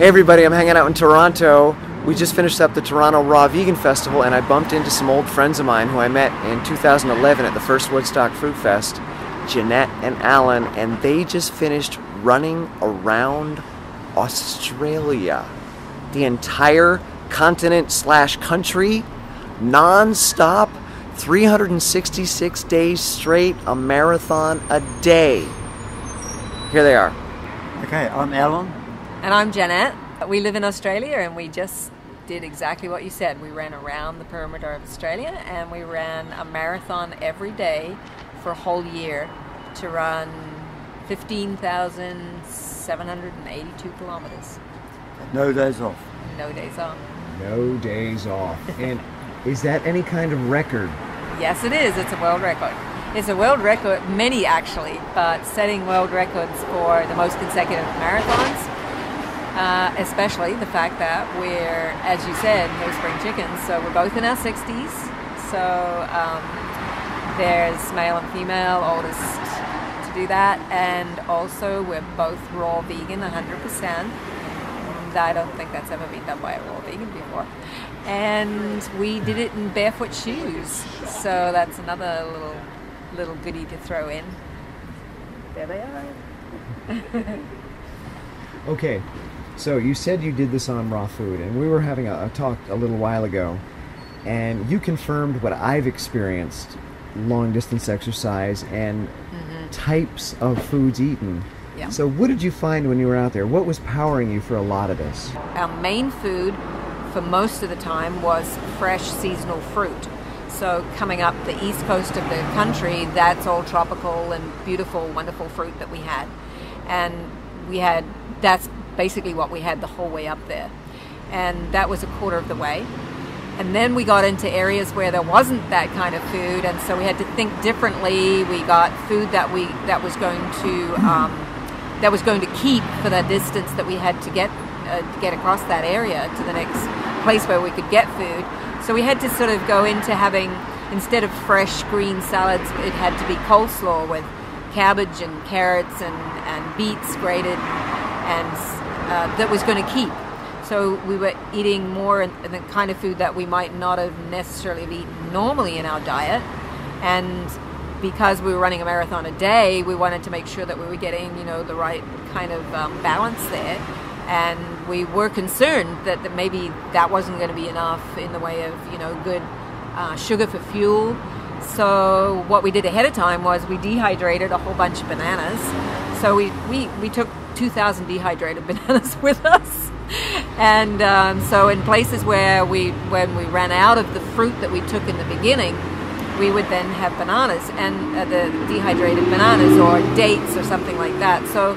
Hey everybody, I'm hanging out in Toronto. We just finished up the Toronto Raw Vegan Festival and I bumped into some old friends of mine who I met in 2011 at the first Woodstock Fruit Fest, Jeanette and Alan, and they just finished running around Australia. The entire continent / country, non-stop, 366 days straight, a marathon a day. Here they are. Okay, I'm Alan. And I'm Jeanette. We live in Australia and we just did exactly what you said. We ran around the perimeter of Australia and we ran a marathon every day for a whole year to run 15,782 kilometers. No days off. No days off. No days off. And is that any kind of record? Yes, it is. It's a world record. It's a world record, many actually, but setting world records for the most consecutive marathons. Especially the fact that we're, as you said, no spring chickens, so we're both in our 60s. So there's male and female, oldest to do that, and also we're both raw vegan, 100%. I don't think that's ever been done by a raw vegan before. And we did it in barefoot shoes, so that's another little goodie to throw in. There they are. Okay. So you said you did this on raw food, and we were having a talk a little while ago, and you confirmed what I've experienced, long distance exercise and types of foods eaten. Yeah. So what did you find when you were out there? What was powering you for a lot of this? Our main food for most of the time was fresh seasonal fruit. So coming up the east coast of the country, that's all tropical and beautiful, wonderful fruit that we had. And that's basically what we had the whole way up there, and that was a quarter of the way. And then we got into areas where there wasn't that kind of food, and so we had to think differently. We got food that was going to keep for that distance that we had to get across that area to the next place where we could get food. So we had to sort of go into having, instead of fresh green salads, it had to be coleslaw with cabbage and carrots and beets grated, and that was going to keep. So we were eating more the kind of food that we might not have necessarily eaten normally in our diet. And because we were running a marathon a day, we wanted to make sure that we were getting, the right kind of balance there. And we were concerned that maybe that wasn't going to be enough in the way of, good sugar for fuel. So what we did ahead of time was we dehydrated a whole bunch of bananas. So we took 2,000 dehydrated bananas with us. And so in places when we ran out of the fruit that we took in the beginning, we would then have bananas, and the dehydrated bananas or dates or something like that. So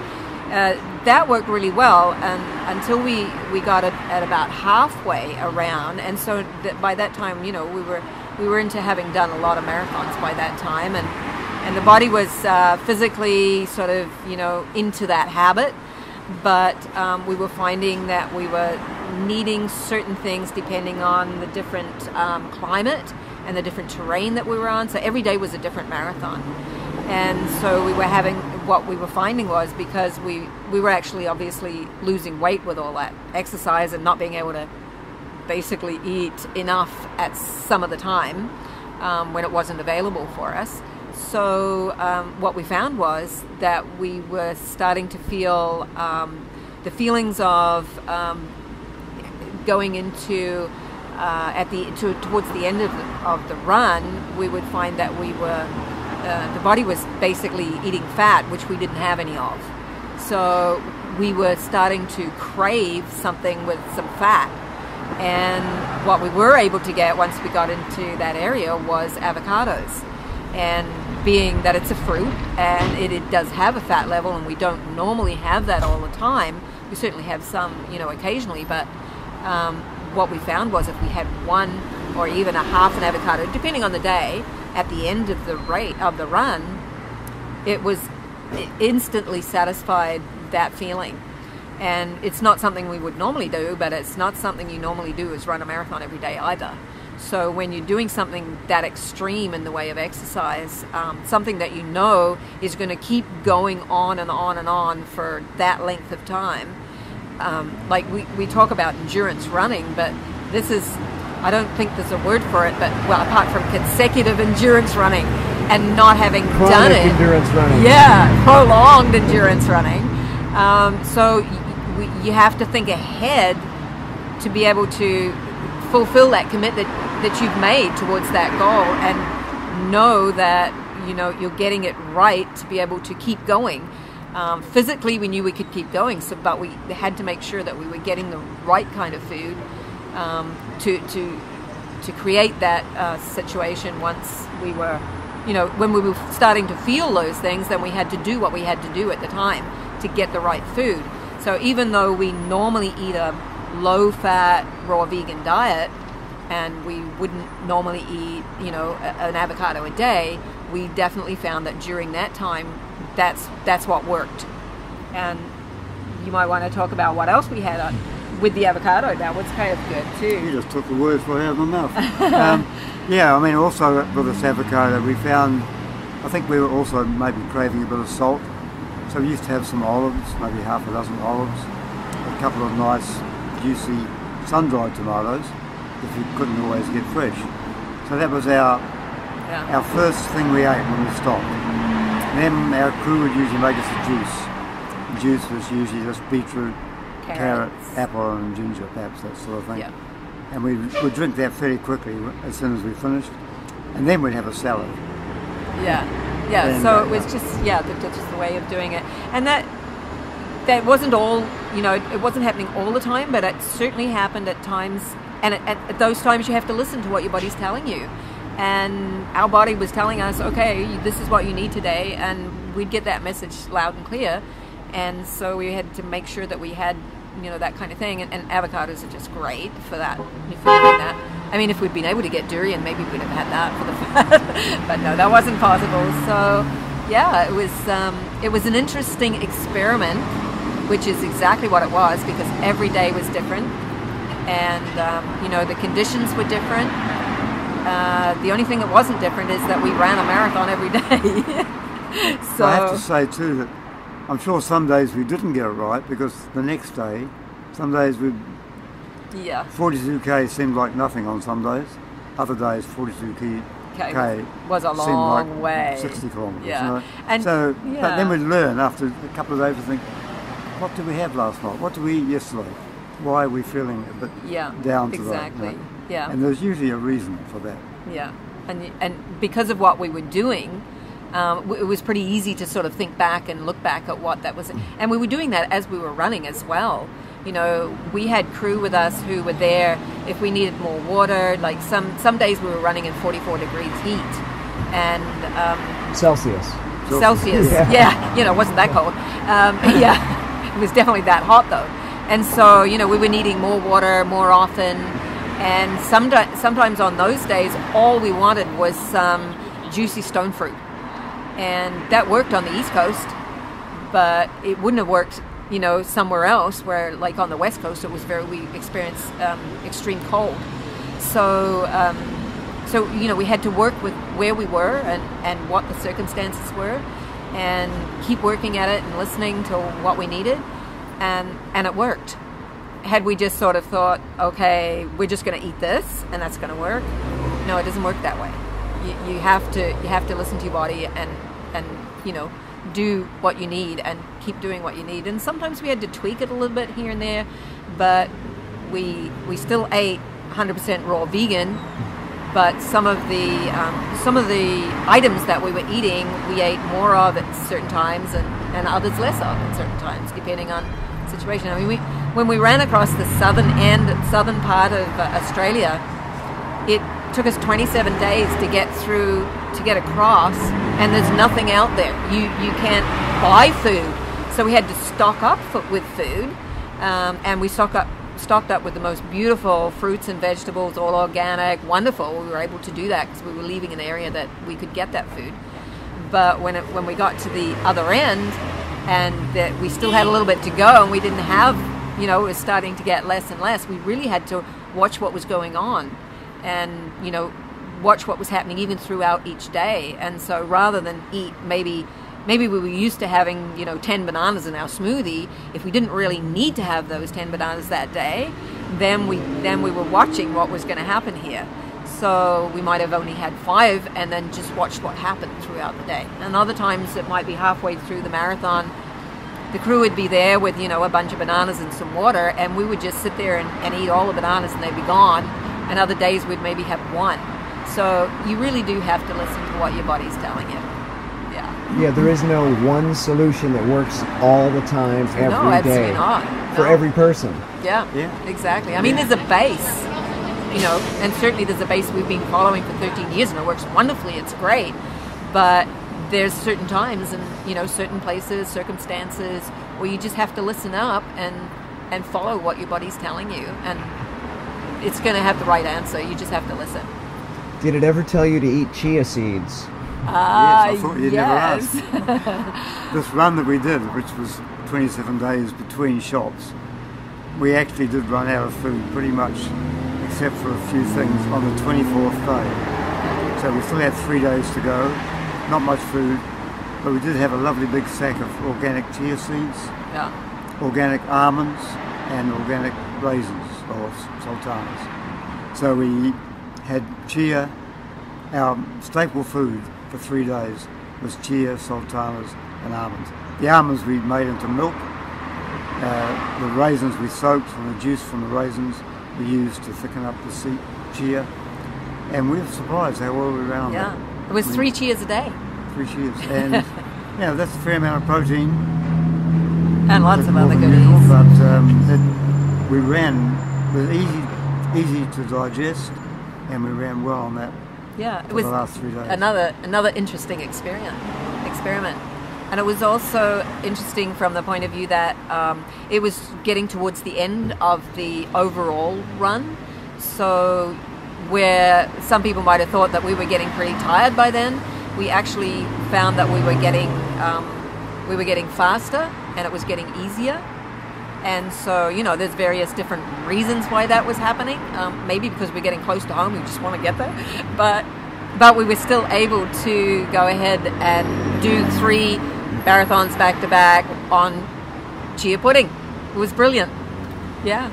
that worked really well, and until we got it at about halfway around. And so by that time, we were into having done a lot of marathons by that time, and the body was physically sort of, into that habit. But we were finding that we were needing certain things depending on the different climate and the different terrain that we were on. So every day was a different marathon. And so what we were finding was, because we were actually obviously losing weight with all that exercise and not being able to basically eat enough at some of the time when it wasn't available for us. So what we found was that we were starting to feel the feelings of going into towards the end of the run. We would find that we were the body was basically eating fat, which we didn't have any of. So we were starting to crave something with some fat. And what we were able to get once we got into that area was avocados. And being that it's a fruit and it does have a fat level, and we don't normally have that all the time, we certainly have some, occasionally, but what we found was if we had one or even a half an avocado, depending on the day, at the end of the run, it instantly satisfied that feeling. And it's not something we would normally do, but it's not something you normally do, is run a marathon every day either. So when you're doing something that extreme in the way of exercise, something that is going to keep going on and on and on for that length of time, like we talk about endurance running, but this is, I don't think there's a word for it, but well, apart from consecutive endurance running and not having done it. endurance running. Yeah, prolonged endurance running. So you have to think ahead to be able to fulfill that commitment that you've made towards that goal, and know that you're getting it right to be able to keep going. Physically, we knew we could keep going, but we had to make sure that we were getting the right kind of food to create that situation. Once we were, when we were starting to feel those things, then we had to do what we had to do at the time to get the right food. So even though we normally eat a low-fat, raw vegan diet, and we wouldn't normally eat, an avocado a day, we definitely found that during that time, that's what worked. And you might want to talk about what else we had with the avocado. That was kind of good too. You just took the words right out of my mouth. Yeah, I mean, also with this avocado, we found, I think we were also maybe craving a bit of salt. So we used to have some olives, maybe half a dozen olives, a couple of nice, juicy, sun-dried tomatoes, if you couldn't always get fresh. So that was our first thing we ate when we stopped. And then our crew would usually make us a juice. The juice was usually just beetroot, carrot, apple and ginger, perhaps, that sort of thing. Yeah. And we'd drink that fairly quickly as soon as we finished. And then we'd have a salad. Yeah. So it was just the way of doing it. And that wasn't all, it wasn't happening all the time, but it certainly happened at times. And at those times you have to listen to what your body's telling you. And our body was telling us, okay, this is what you need today, and we'd get that message loud and clear. And so we had to make sure that we had, that kind of thing. And avocados are just great for that. If we're doing that. I mean, if we'd been able to get durian, maybe we'd have had that for the fun. But no, that wasn't possible. So yeah, it was an interesting experiment, which is exactly what it was, because every day was different, and the conditions were different. The only thing that wasn't different is that we ran a marathon every day. So I have to say too that I'm sure some days we didn't get it right, because the next day, some days 42k seemed like nothing on some days. Other days 42k was a long way. 60 kilometres. Yeah. But then we'd learn after a couple of days to think, what did we have last night? What did we eat yesterday? Why are we feeling a bit down today? Exactly. Yeah. And there's usually a reason for that. Yeah. And because of what we were doing, it was pretty easy to sort of think back and look back at what that was. And we were doing that as we were running as well. We had crew with us who were there if we needed more water. Like some days we were running in 44 degrees heat. And Celsius. Yeah. It wasn't that cold. It was definitely that hot though. And so, we were needing more water more often. And sometimes on those days, all we wanted was some juicy stone fruit. And that worked on the East Coast, but it wouldn't have worked, somewhere else where, like on the West Coast, we experienced extreme cold. So, we had to work with where we were and what the circumstances were, and keep working at it and listening to what we needed. And it worked. Had we just sort of thought, okay, we're just going to eat this and that's going to work? No, it doesn't work that way. You have to listen to your body and do what you need and keep doing what you need. And sometimes we had to tweak it a little bit here and there, but we still ate 100% raw vegan. But some of the items that we were eating, we ate more of at certain times and others less of at certain times, depending on the situation. I mean, when we ran across the southern part of Australia, it took us 27 days to get across, and there's nothing out there. You can't buy food, so we had to stock up with food, and we stocked up with the most beautiful fruits and vegetables, all organic, wonderful. We were able to do that because we were leaving an area that we could get that food. But when we got to the other end, and that we still had a little bit to go, and we didn't have, it was starting to get less and less, we really had to watch what was going on and, watch what was happening even throughout each day. And so rather than eat maybe maybe we were used to having, 10 bananas in our smoothie. If we didn't really need to have those 10 bananas that day, then we were watching what was going to happen here. So we might have only had 5 and then just watched what happened throughout the day. And other times it might be halfway through the marathon, the crew would be there with, a bunch of bananas and some water, and we would just sit there and eat all the bananas and they'd be gone. And other days we'd maybe have 1. So you really do have to listen to what your body's telling you. Yeah. Yeah, there is no one solution that works all the time, every No, absolutely day, not. for No. every person. Yeah, exactly. I mean, there's a base, and certainly there's a base we've been following for 13 years, and it works wonderfully. It's great. But there's certain times and, certain places, circumstances, where you just have to listen up and follow what your body's telling you. And it's going to have the right answer. You just have to listen. Did it ever tell you to eat chia seeds? Yes, I thought you'd yes. never ask. This run that we did, which was 27 days between shots, we actually did run out of food pretty much, except for a few things, on the 24th day. So we still had 3 days to go, not much food, but we did have a lovely big sack of organic chia seeds, Yeah. organic almonds, and organic raisins, or sultanas. So we had chia. Our staple food for 3 days was chia, sultanas, and almonds. The almonds we made into milk. The raisins we soaked, and the juice from the raisins we used to thicken up the chia. And we were surprised how well we ran. Yeah. It was 3 cheers a day. 3 cheers. And that's a fair amount of protein. And lots of More other than goodies. usual, but we ran with easy to digest, and we ran well on that Yeah, it for was the last 3 days. another interesting experiment. And it was also interesting from the point of view that it was getting towards the end of the overall run. So where some people might have thought that we were getting pretty tired by then, we actually found that we were getting faster and it was getting easier. And so, there's various different reasons why that was happening. Maybe because we're getting close to home, we just want to get there. But we were still able to go ahead and do 3 marathons back to back on chia pudding. It was brilliant. Yeah.